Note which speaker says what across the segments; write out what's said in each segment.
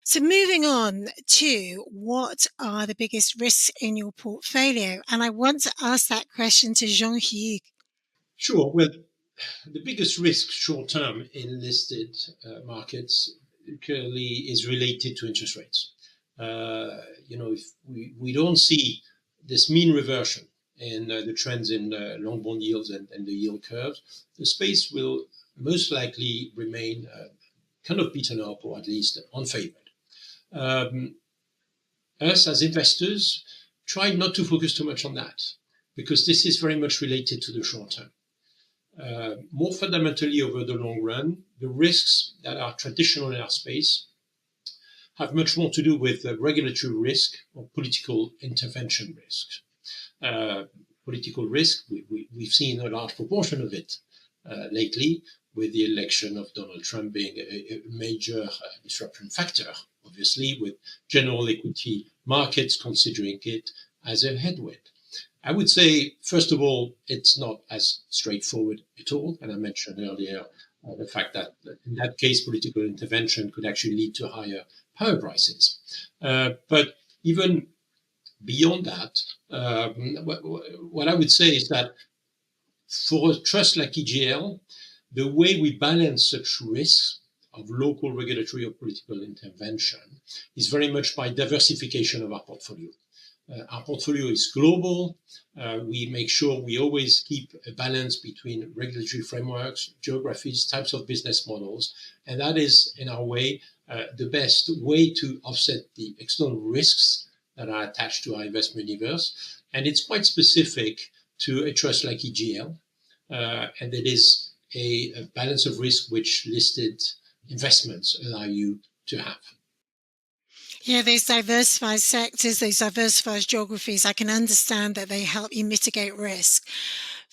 Speaker 1: So moving on to what are the biggest risks in your portfolio? And I want to ask that question to Jean-Hugues.
Speaker 2: Sure. Well, the biggest risk short term in listed markets clearly is related to interest rates. If we don't see this mean reversion in the trends in long bond yields and the yield curves, the space will most likely remain kind of beaten up or at least unfavored. Us as investors try not to focus too much on that because this is very much related to the short term. More fundamentally, over the long run, the risks that are traditional in our space have much more to do with regulatory risk or political intervention risk. Political risk, we've seen a large proportion of it lately, with the election of Donald Trump being a major disruption factor, obviously, with general equity markets considering it as a headwind. I would say, first of all, it's not as straightforward at all. And I mentioned earlier the fact that in that case, political intervention could actually lead to higher power prices. But even beyond that, what I would say is that for a trust like EGL, the way we balance such risks of local regulatory or political intervention is very much by diversification of our portfolio. Our portfolio is global. We make sure we always keep a balance between regulatory frameworks, geographies, types of business models. And that is, in our way, the best way to offset the external risks that are attached to our investment universe. And it's quite specific to a trust like EGL. And it is a balance of risk which listed investments allow you to have.
Speaker 1: Yeah, those diversified sectors, those diversified geographies, I can understand that they help you mitigate risk.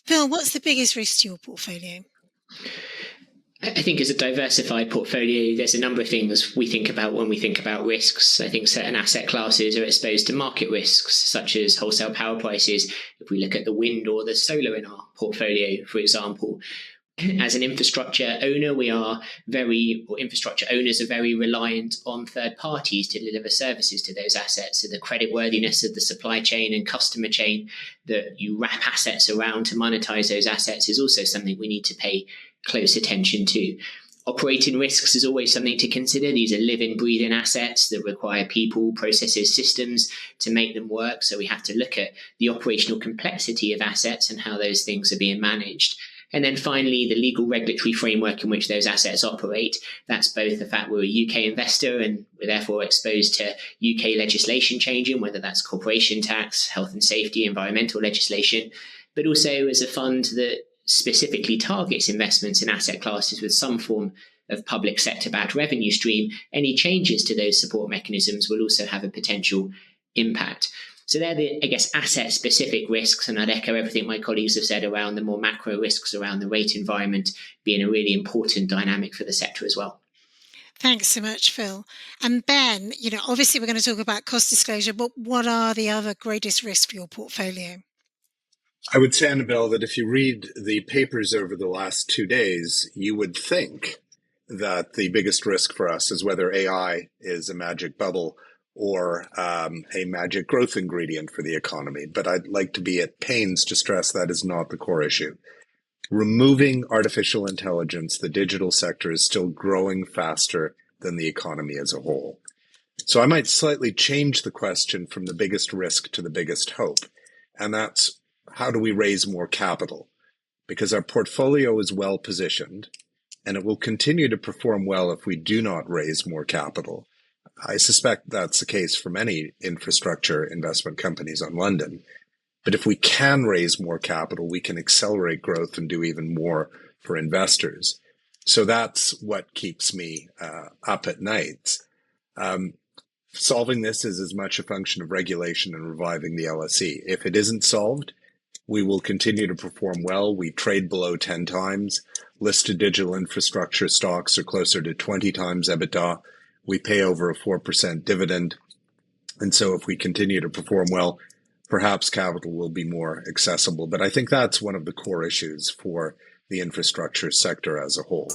Speaker 1: Phil, what's the biggest risk to your portfolio?
Speaker 3: I think as a diversified portfolio, there's a number of things we think about when we think about risks. I think certain asset classes are exposed to market risks, such as wholesale power prices. If we look at the wind or the solar in our portfolio, for example, as an infrastructure owner, infrastructure owners are very reliant on third parties to deliver services to those assets. So the creditworthiness of the supply chain and customer chain that you wrap assets around to monetize those assets is also something we need to pay close attention to. Operating risks is always something to consider. These are living, breathing assets that require people, processes, systems to make them work. So we have to look at the operational complexity of assets and how those things are being managed. And then finally, the legal regulatory framework in which those assets operate. That's both the fact we're a UK investor and we're therefore exposed to UK legislation changing, whether that's corporation tax, health and safety, environmental legislation, but also as a fund that specifically targets investments in asset classes with some form of public sector-backed revenue stream. Any changes to those support mechanisms will also have a potential impact. So they're the, asset-specific risks, and I'd echo everything my colleagues have said around the more macro risks around the rate environment being a really important dynamic for the sector as well.
Speaker 1: Thanks so much, Phil. And Ben, obviously we're going to talk about cost disclosure, but what are the other greatest risks for your portfolio?
Speaker 4: I would say, Annabel, that if you read the papers over the last 2 days, you would think that the biggest risk for us is whether AI is a magic bubble or a magic growth ingredient for the economy. But I'd like to be at pains to stress that is not the core issue. Removing artificial intelligence, the digital sector is still growing faster than the economy as a whole. So I might slightly change the question from the biggest risk to the biggest hope. And that's, how do we raise more capital? Because our portfolio is well positioned and it will continue to perform well if we do not raise more capital. I suspect that's the case for many infrastructure investment companies on London. But if we can raise more capital, we can accelerate growth and do even more for investors. So that's what keeps me up at night. Solving this is as much a function of regulation and reviving the LSE. If it isn't solved, we will continue to perform well. We trade below 10 times. Listed digital infrastructure stocks are closer to 20 times EBITDA. We pay over a 4% dividend. And so if we continue to perform well, perhaps capital will be more accessible. But I think that's one of the core issues for the infrastructure sector as a whole.